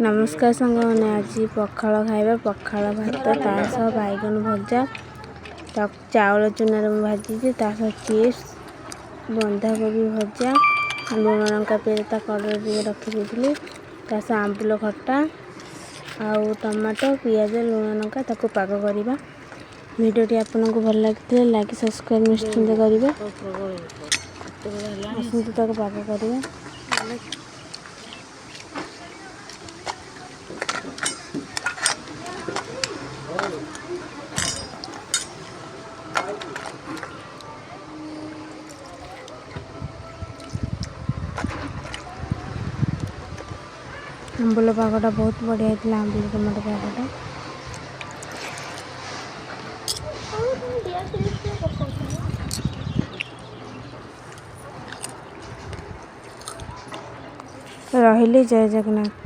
नमस्कार साଙ୍ଗमाने आज पखाल खाइबा पखाल भात तास बैगन भजा चाउल चूनार भाजी तास चिप्स बंधाकोबी भजा लुण लंका पेस्ट कलर दिए रखी तास आंबुल खट्टा आउ टमाटो पियाज लुण लंका ताको पाग करवा। भिडियोटी आपन को भल लगी लाइक सब्सक्राइब निश्चिंत करेंगे। आसतु ताको पाग करवा। आंबुल पागटा बहुत बढ़िया होता आंबुल टमाटो पागटा रही। जय जगन्नाथ।